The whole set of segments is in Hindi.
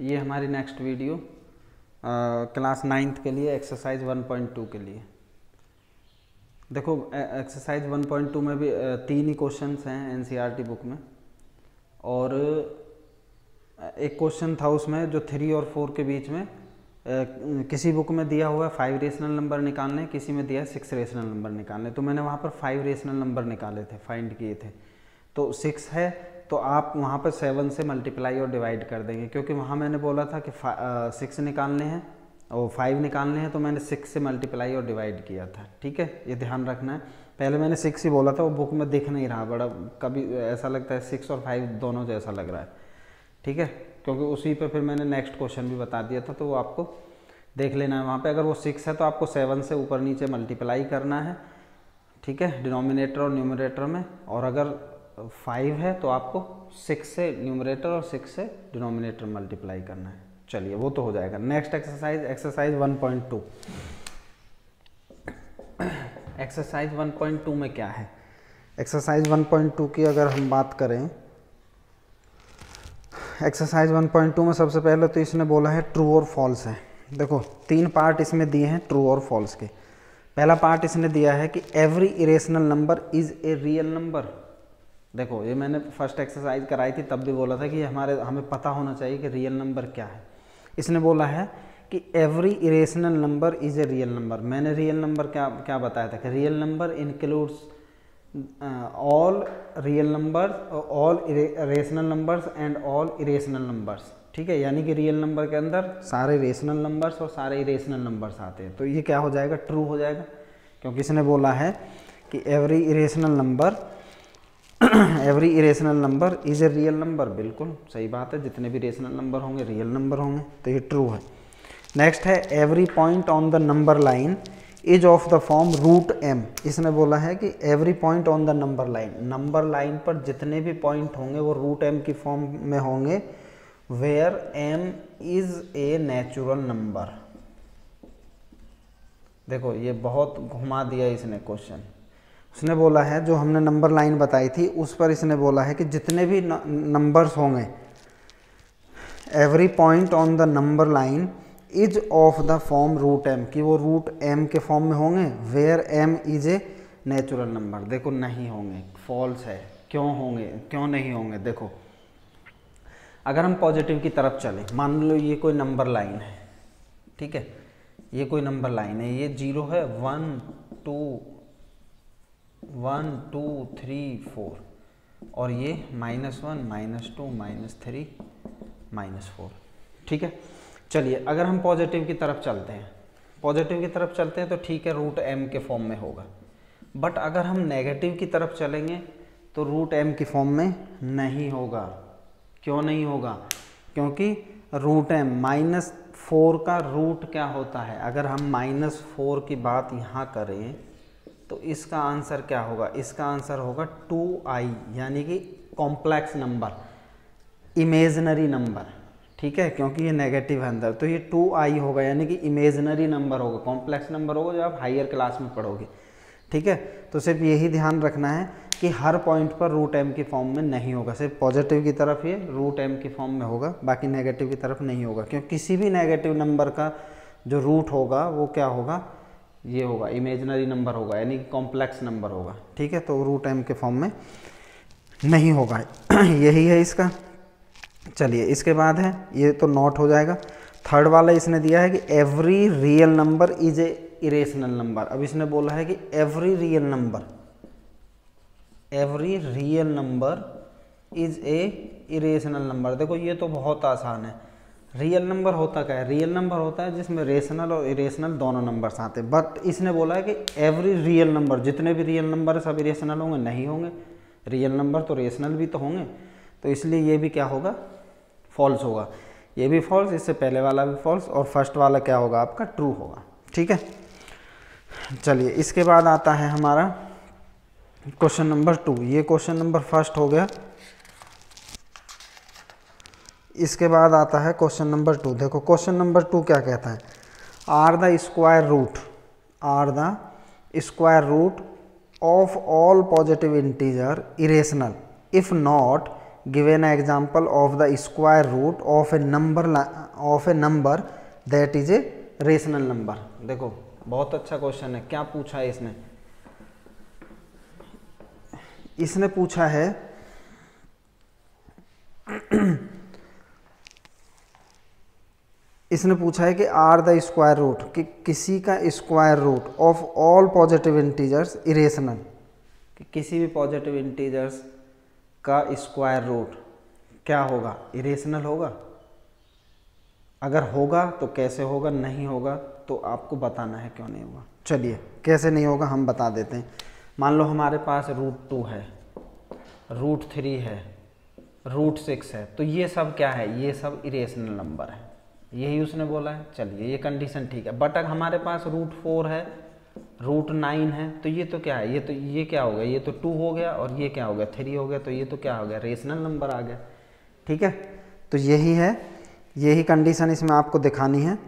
ये हमारी नेक्स्ट वीडियो क्लास 9th के लिए एक्सरसाइज 1.2 के लिए। देखो एक्सरसाइज 1.2 में भी 3 ही क्वेश्चंस हैं एनसीईआरटी बुक में, और एक क्वेश्चन था उसमें जो 3 और 4 के बीच में किसी बुक में दिया हुआ है 5 रेशनल नंबर निकालने, किसी में दिया है 6 रेशनल नंबर निकालने। तो मैंने वहाँ पर 5 रेशनल नंबर निकाले थे, फाइंड किए थे। तो 6 है तो आप वहाँ पर 7 से मल्टीप्लाई और डिवाइड कर देंगे, क्योंकि वहाँ मैंने बोला था कि 6 निकालने हैं और 5 निकालने हैं, तो मैंने 6 से मल्टीप्लाई और डिवाइड किया था। ठीक है, ये ध्यान रखना है। पहले मैंने 6 ही बोला था, वो बुक में दिख नहीं रहा, बड़ा कभी ऐसा लगता है 6 और 5 दोनों जैसा लग रहा है। ठीक है, क्योंकि उसी पे फिर मैंने नेक्स्ट क्वेश्चन भी बता दिया था, तो वो आपको देख लेना है। वहाँ पे अगर वो 6 है तो आपको 7 से ऊपर नीचे मल्टीप्लाई करना है। ठीक है, डिनोमिनेटर और न्यूमरेटर में। और अगर 5 है तो आपको 6 से न्यूमरेटर और 6 से डिनोमिनेटर मल्टीप्लाई करना है। चलिए वो तो हो जाएगा। Next exercise 1.2। एक्सरसाइज 1.2 में क्या है? एक्सरसाइज 1.2 की अगर हम बात करें, एक्सरसाइज 1.2 में सबसे पहले तो इसने बोला है ट्रू और फॉल्स है। देखो 3 पार्ट इसमें दिए हैं ट्रू और फॉल्स के। पहला पार्ट इसने दिया है कि every irrational number is a real number. देखो ये मैंने फर्स्ट एक्सरसाइज कराई थी, तब भी बोला था कि हमें पता होना चाहिए कि रियल नंबर क्या है। इसने बोला है कि every irrational number is a real number. मैंने रियल नंबर क्या बताया था कि real number includes all real numbers, all rational numbers and all irrational numbers. ठीक है, यानी कि रियल नंबर के अंदर सारे रेशनल नंबर्स और सारे इरेशनल नंबर्स आते हैं। तो ये क्या हो जाएगा? ट्रू हो जाएगा, क्योंकि इसने बोला है कि every irrational number is a real number. बिल्कुल सही बात है, जितने भी रेशनल नंबर होंगे रियल नंबर होंगे, तो ये ट्रू है। नेक्स्ट है every point on the number line is of the form root m. इसने बोला है कि every point on the number line पर जितने भी पॉइंट होंगे वो रूट एम की फॉर्म में होंगे, where m is a natural number. देखो ये बहुत घुमा दिया इसने क्वेश्चन। उसने बोला है जो हमने नंबर लाइन बताई थी उस पर इसने बोला है कि जितने भी नंबर्स होंगे, every point on the number line is of the form root m, कि वो रूट एम के फॉर्म में होंगे, where m is a natural number. देखो नहीं होंगे, फॉल्स है। क्यों होंगे, क्यों नहीं होंगे? देखो अगर हम पॉजिटिव की तरफ चलें, मान लो ये कोई नंबर लाइन है। ठीक है, ये कोई नंबर लाइन है, ये 0 है, 1 2 3 4, और ये -1 -2 -3 -4। ठीक है, चलिए अगर हम पॉजिटिव की तरफ चलते हैं, तो ठीक है, रूट एम के फॉर्म में होगा। बट अगर हम नेगेटिव की तरफ चलेंगे तो रूट एम की फॉर्म में नहीं होगा। क्यों नहीं होगा? क्योंकि रूट एम -4 का रूट क्या होता है? अगर हम -4 की बात यहाँ करें तो इसका आंसर क्या होगा? इसका आंसर होगा 2i, यानी कि कॉम्प्लेक्स नंबर, इमेजिनरी नंबर। ठीक है, क्योंकि ये नेगेटिव है अंदर, तो ये 2i होगा, यानी कि इमेजिनरी नंबर होगा, कॉम्प्लेक्स नंबर होगा, जो आप हायर क्लास में पढ़ोगे। ठीक है, तो सिर्फ यही ध्यान रखना है कि हर पॉइंट पर रूट एम की फॉर्म में नहीं होगा, सिर्फ पॉजिटिव की तरफ ये रूट एम की फॉर्म में होगा, बाकी नेगेटिव की तरफ नहीं होगा। क्योंकि किसी भी नेगेटिव नंबर का जो रूट होगा वो क्या होगा? ये होगा इमेजिनरी नंबर होगा, यानी कि कॉम्प्लेक्स नंबर होगा। ठीक है, तो रूट एम के फॉर्म में नहीं होगा। यही है इसका। चलिए इसके बाद है, ये तो नॉट हो जाएगा। थर्ड वाला इसने दिया है कि every real number is A irrational number. अब इसने बोला है कि every real number is A irrational number. देखो ये तो बहुत आसान है। रियल नंबर होता क्या है? रियल नंबर होता है जिसमें रेशनल और इरेशनल दोनों नंबर्स आते हैं। बट इसने बोला है कि एवरी रियल नंबर, जितने भी रियल नंबर है सब इरेशनल होंगे? नहीं होंगे, रियल नंबर तो रेशनल भी तो होंगे, तो इसलिए ये भी क्या होगा? फॉल्स होगा। ये भी फॉल्स, इससे पहले वाला भी फॉल्स, और फर्स्ट वाला क्या होगा? आपका ट्रू होगा। ठीक है, चलिए इसके बाद आता है हमारा क्वेश्चन नंबर 2। ये क्वेश्चन नंबर फर्स्ट हो गया। इसके बाद आता है क्वेश्चन नंबर 2। देखो क्वेश्चन नंबर 2 क्या कहता है? Are the square root of all positive integer irrational, if not give an example of the square root of a number that is a rational number. देखो बहुत अच्छा क्वेश्चन है। क्या पूछा है इसने? इसने पूछा है इसने पूछा है कि आर द स्क्वायर रूट, कि किसी का square root of all positive integers irrational, कि किसी भी पॉजिटिव इंटीजर्स का स्क्वायर रूट क्या होगा? इरेशनल होगा। अगर होगा तो कैसे होगा, नहीं होगा तो आपको बताना है क्यों नहीं होगा। चलिए कैसे नहीं होगा हम बता देते हैं। मान लो हमारे पास √2 है, √3 है, √6 है, तो ये सब क्या है? ये सब इरेशनल नंबर है, यही उसने बोला है। चलिए ये कंडीशन ठीक है। बट अगर हमारे पास √4 है, √9 है, तो ये तो क्या है? ये क्या हो गया? ये तो 2 हो गया और ये क्या हो गया? 3 हो गया। तो ये तो क्या हो गया? रेशनल नंबर आ गया। ठीक है, तो यही है, यही कंडीशन इसमें आपको दिखानी है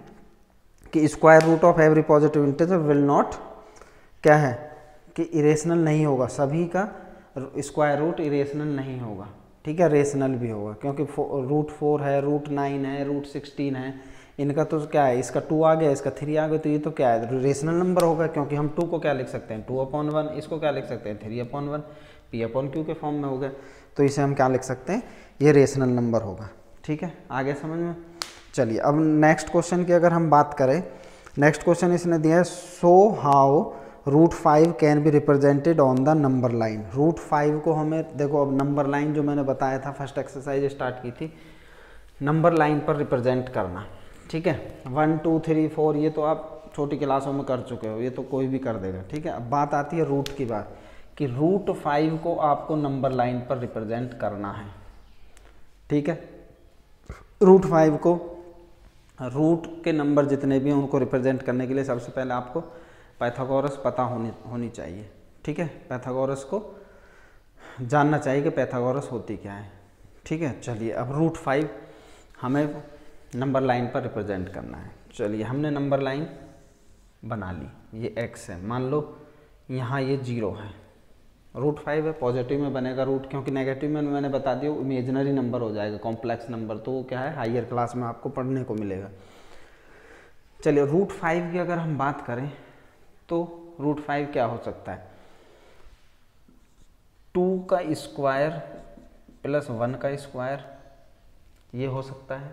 कि square root of every positive integer will not, क्या है कि इरेशनल नहीं होगा। सभी का स्क्वायर रूट इरेशनल नहीं होगा। ठीक है, रेशनल भी होगा, क्योंकि √4 है, √9 है, √16 है, इनका तो क्या है? इसका 2 आ गया, इसका 3 आ गया, तो ये तो क्या है? रेशनल नंबर होगा। क्योंकि हम 2 को क्या लिख सकते हैं? 2/1। इसको क्या लिख सकते हैं? 3/1, P/Q के फॉर्म में हो गया। तो इसे हम क्या लिख सकते हैं? ये रेशनल नंबर होगा। ठीक है, आगे समझ में? चलिए अब नेक्स्ट क्वेश्चन की अगर हम बात करें, नेक्स्ट क्वेश्चन इसने दिया है, so how √5 can be represented on the number line. √5 को हमें, देखो अब नंबर लाइन जो मैंने बताया था, फर्स्ट एक्सरसाइज स्टार्ट की थी, नंबर लाइन पर रिप्रेजेंट करना। ठीक है, 1 2 3 4 ये तो आप छोटी क्लासों में कर चुके हो, ये तो कोई भी कर देगा। ठीक है, अब बात आती है रूट की बात, कि √5 को आपको नंबर लाइन पर रिप्रेजेंट करना है। ठीक है, √5 को, रूट के नंबर जितने भी हैं उनको रिप्रेजेंट करने के लिए सबसे पहले आपको पाइथागोरस पता होनी चाहिए। ठीक है, पाइथागोरस को जानना चाहिए कि पाइथागोरस होती क्या है। ठीक है, चलिए अब √5 हमें नंबर लाइन पर रिप्रेजेंट करना है। चलिए हमने नंबर लाइन बना ली, ये x है, मान लो यहाँ ये 0 है, √5 है, पॉजिटिव में बनेगा रूट, क्योंकि नेगेटिव में मैंने बता दिया इमेजिनरी नंबर हो जाएगा, कॉम्प्लेक्स नंबर, तो वो क्या है? हायर क्लास में आपको पढ़ने को मिलेगा। चलिए √5 की अगर हम बात करें तो √5 क्या हो सकता है? 2 का स्क्वायर प्लस 1 का स्क्वायर, ये हो सकता है।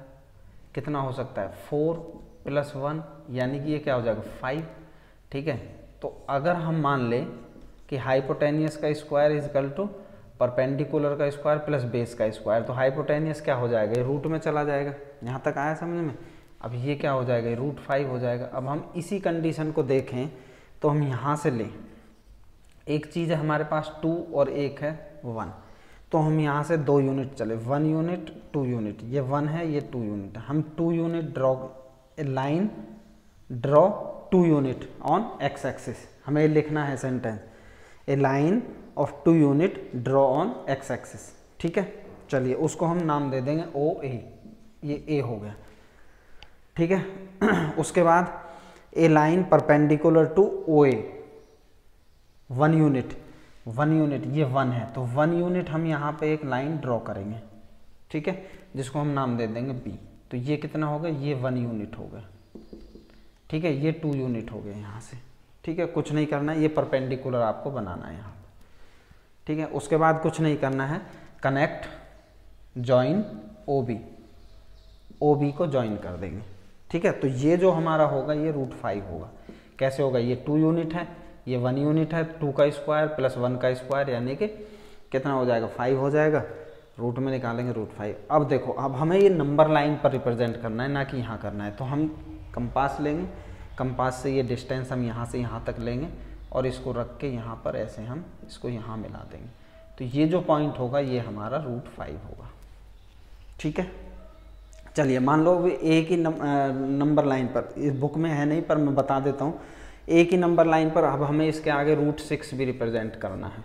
कितना हो सकता है? 4 + 1, यानी कि ये क्या हो जाएगा? 5। ठीक है, तो अगर हम मान लें कि हाइपोटेनियस का स्क्वायर इजकल टू परपेंडिकुलर का स्क्वायर प्लस बेस का स्क्वायर, तो हाइपोटेनियस क्या हो जाएगा? ये रूट में चला जाएगा। यहाँ तक आया समझ में? अब ये क्या हो जाएगा? √5 हो जाएगा। अब हम इसी कंडीशन को देखें तो हम यहाँ से लें, एक चीज़ है हमारे पास 2 और एक है 1, तो हम यहाँ से 2 यूनिट चले, 1 यूनिट 2 यूनिट, ये 1 है, ये 2 यूनिट है। हम 2 unit draw, A line draw 2 unit on x axis, हमें लिखना है sentence, A line of 2 unit draw on x axis. ठीक है, चलिए उसको हम नाम दे देंगे OA, ये A हो गया। ठीक है, उसके बाद A line perpendicular to OA, 1 unit, 1 unit, ये 1 है, तो 1 यूनिट हम यहाँ पे एक लाइन ड्रॉ करेंगे। ठीक है, जिसको हम नाम दे देंगे B। तो ये कितना हो गया? ये 1 यूनिट हो गया। ठीक है, ये 2 यूनिट हो गए यहाँ से। ठीक है, कुछ नहीं करना है, ये परपेंडिकुलर आपको बनाना है यहाँ पे। ठीक है, उसके बाद कुछ नहीं करना है, कनेक्ट जॉइन OB को ज्वाइन कर देंगे। ठीक है, तो ये जो हमारा होगा ये √5 होगा। कैसे होगा? ये 2 यूनिट है, ये 1 यूनिट है, 2 का स्क्वायर प्लस 1 का स्क्वायर, यानी कि कितना हो जाएगा? 5 हो जाएगा। रूट में निकालेंगे √5। अब देखो, अब हमें ये नंबर लाइन पर रिप्रेजेंट करना है, ना कि यहाँ करना है, तो हम कंपास लेंगे, कंपास से ये डिस्टेंस हम यहाँ से यहाँ तक लेंगे और इसको रख के यहाँ पर ऐसे हम इसको यहाँ मिला देंगे, तो ये जो पॉइंट होगा ये हमारा √5 होगा। ठीक है, चलिए मान लो एक ही नंबर लाइन पर, इस बुक में है नहीं पर मैं बता देता हूँ, एक ही नंबर लाइन पर अब हमें इसके आगे √6 भी रिप्रेजेंट करना है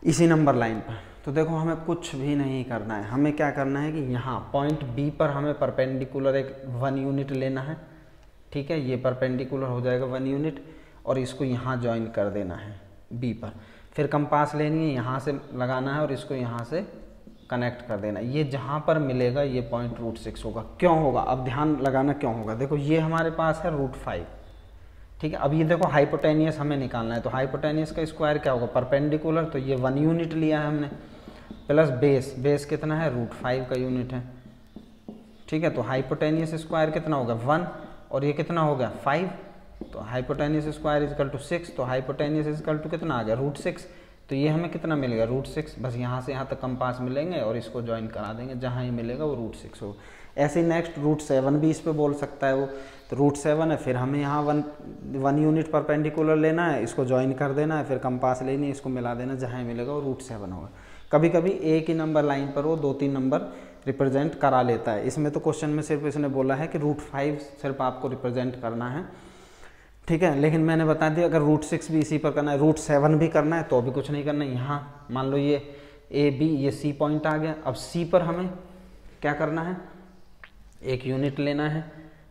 इसी नंबर लाइन पर। तो देखो हमें कुछ भी नहीं करना है, हमें क्या करना है कि यहाँ पॉइंट B पर हमें परपेंडिकुलर एक 1 यूनिट लेना है। ठीक है, ये परपेंडिकुलर हो जाएगा 1 यूनिट और इसको यहाँ ज्वाइन कर देना है B पर। फिर कंपास लेनी है, यहाँ से लगाना है और इसको यहाँ से कनेक्ट कर देना। ये जहाँ पर मिलेगा ये पॉइंट √6 होगा। क्यों होगा, अब ध्यान लगाना क्यों होगा। देखो ये हमारे पास है √5, ठीक है। अब ये देखो हाइपोटेनियस हमें निकालना है, तो हाइपोटेनियस का स्क्वायर क्या होगा, परपेंडिकुलर, तो ये 1 यूनिट लिया है हमने, प्लस बेस कितना है, √5 का यूनिट है, ठीक है। तो हाइपोटेनियस स्क्वायर कितना होगा 1, और ये कितना हो गया 5, तो हाइपोटेनियस स्क्वायर इजकल टू 6, तो हाइपोटेनियस इजकल टू कितना आ गया √6, तो ये हमें कितना मिलेगा √6। बस यहाँ से यहाँ तक कंपास मिलेंगे और इसको ज्वाइन करा देंगे, जहाँ ही मिलेगा वो √6 होगा। ऐसे ही नेक्स्ट √7 भी इस पे बोल सकता है वो, तो √7 है, फिर हमें यहाँ 1 यूनिट परपेंडिकुलर लेना है, इसको ज्वाइन कर देना है, फिर कंपास लेनी है, इसको मिला देना, जहाँ ही मिलेगा वो √7 होगा। कभी कभी एक ही नंबर लाइन पर वो 2-3 नंबर रिप्रेजेंट करा लेता है। इसमें तो क्वेश्चन में सिर्फ इसने बोला है कि √5 सिर्फ आपको रिप्रेजेंट करना है, ठीक है। लेकिन मैंने बता दिया अगर √6 भी इसी पर करना है, √7 भी करना है तो भी कुछ नहीं करना है। यहाँ मान लो ये AB, ये C पॉइंट आ गया। अब C पर हमें क्या करना है, 1 यूनिट लेना है,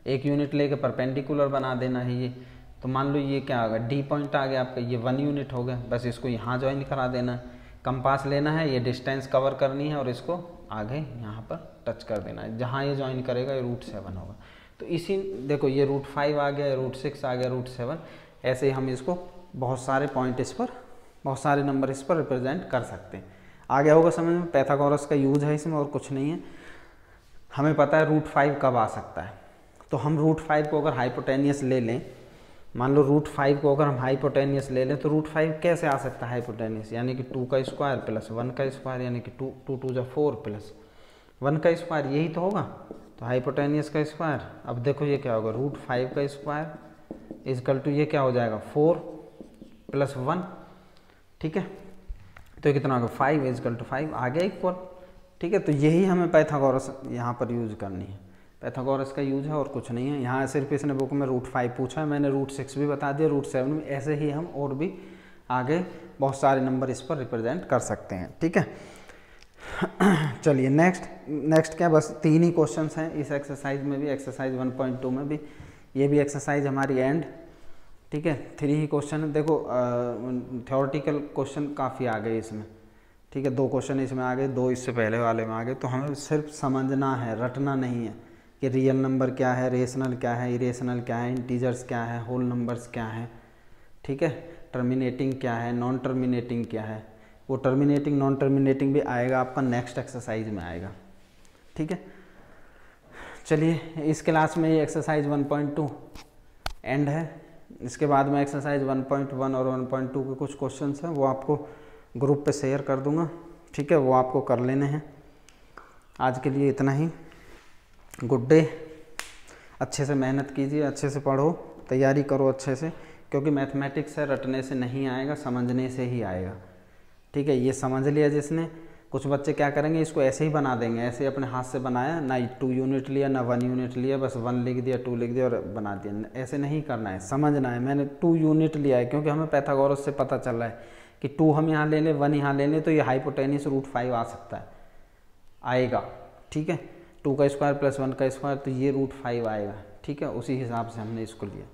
1 यूनिट लेके परपेंडिकुलर बना देना है ये। तो मान लो ये क्या आ गया, D पॉइंट आ गया आपका, ये 1 यूनिट हो गया, बस इसको यहाँ ज्वाइन करा देना है, कंपास लेना है, ये डिस्टेंस कवर करनी है और इसको आगे यहाँ पर टच कर देना है, जहाँ ये ज्वाइन करेगा ये √7 होगा। तो इसी देखो ये √5 आ गया, √6 आ गया, √7, ऐसे ही हम इसको बहुत सारे पॉइंट इस पर, बहुत सारे नंबर इस पर रिप्रेजेंट कर सकते हैं। आ गया होगा समझ में, पैथागोरस का यूज है इसमें और कुछ नहीं है। हमें पता है √5 कब आ सकता है, तो हम √5 को अगर हाइपोटेनियस ले लें, मान लो √5 को अगर हम हाइपोटेनियस ले लें, तो √5 कैसे आ सकता है हाइपोटेनियस, यानी कि 2 का स्क्वायर प्लस 1 का स्क्वायर, यानी कि 2 2 = 4 प्लस 1 का स्क्वायर, यही तो होगा। तो हाइपोटेनियस का स्क्वायर, अब देखो ये क्या होगा, √5 का स्क्वायर इजकल टू ये क्या हो जाएगा 4 + 1, ठीक है। तो ये कितना होगा 5 इजकल टू 5, आ गया इक्वल, ठीक है। तो यही हमें पैथागोरस यहाँ पर यूज करनी है, पैथागोरस का यूज है और कुछ नहीं है। यहाँ सिर्फ इसने बुक में √5 पूछा है, मैंने √6 भी बता दिया, √7 में, ऐसे ही हम और भी आगे बहुत सारे नंबर इस पर रिप्रेजेंट कर सकते हैं, ठीक है। चलिए नेक्स्ट क्या, बस 3 ही क्वेश्चंस हैं इस एक्सरसाइज में भी, एक्सरसाइज 1.2 में भी। ये भी एक्सरसाइज हमारी एंड, ठीक है। 3 ही क्वेश्चन है। देखो थ्योरेटिकल क्वेश्चन काफ़ी आ गए इसमें, ठीक है। 2 क्वेश्चन इसमें आ गए, 2 इससे पहले वाले में आ गए। तो हमें सिर्फ समझना है, रटना नहीं है कि रियल नंबर क्या है, रेशनल क्या है, इरेशनल क्या है, इंटीजर्स क्या है, होल नंबर्स क्या है, ठीक है। टर्मिनेटिंग क्या है, नॉन टर्मिनेटिंग क्या है, वो टर्मिनेटिंग नॉन टर्मिनेटिंग भी आएगा आपका नेक्स्ट एक्सरसाइज में आएगा, ठीक है। चलिए इस क्लास में ये एक्सरसाइज 1.2 एंड है। इसके बाद में एक्सरसाइज 1.1 और 1.2 के कुछ क्वेश्चंस हैं, वो आपको ग्रुप पे शेयर कर दूंगा, ठीक है। वो आपको कर लेने हैं। आज के लिए इतना ही। Good day. अच्छे से मेहनत कीजिए, अच्छे से पढ़ो, तैयारी करो अच्छे से, क्योंकि मैथमेटिक्स है, रटने से नहीं आएगा, समझने से ही आएगा, ठीक है। ये समझ लिया जिसने, कुछ बच्चे क्या करेंगे, इसको ऐसे ही बना देंगे, ऐसे अपने हाथ से बनाया ना, 2 यूनिट लिया ना 1 यूनिट लिया, बस 1 लिख दिया 2 लिख दिया और बना दिया। ऐसे नहीं करना है, समझना है। मैंने 2 यूनिट लिया है क्योंकि हमें पैथागोरस से पता चल रहा है कि 2 हम यहाँ ले लें, 1 यहाँ ले लें, तो ये हाइपोटेनियस √5 आ सकता है, आएगा, ठीक है। 2 का स्क्वायर प्लस 1 का स्क्वायर, तो ये √5 आएगा, ठीक है। उसी हिसाब से हमने इसको लिया।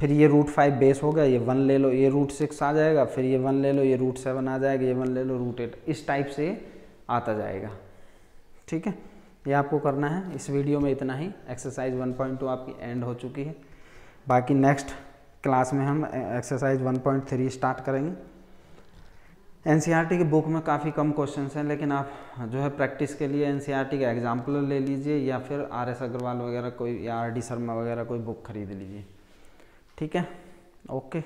फिर ये √5 बेस हो गया, ये 1 ले लो, ये √6 आ जाएगा, फिर ये 1 ले लो, ये √7 आ जाएगा, ये 1 ले लो, √8, इस टाइप से आता जाएगा, ठीक है। ये आपको करना है। इस वीडियो में इतना ही। एक्सरसाइज 1.2 आपकी एंड हो चुकी है। बाकी नेक्स्ट क्लास में हम एक्सरसाइज 1.3 स्टार्ट करेंगे। एनसीईआरटी की बुक में काफ़ी कम क्वेश्चंस हैं, लेकिन आप जो है प्रैक्टिस के लिए एनसीईआरटी का एग्जाम्पलर ले लीजिए, या फिर RS अग्रवाल वगैरह कोई, या RD शर्मा वगैरह कोई बुक खरीद लीजिए, ठीक है। ओके।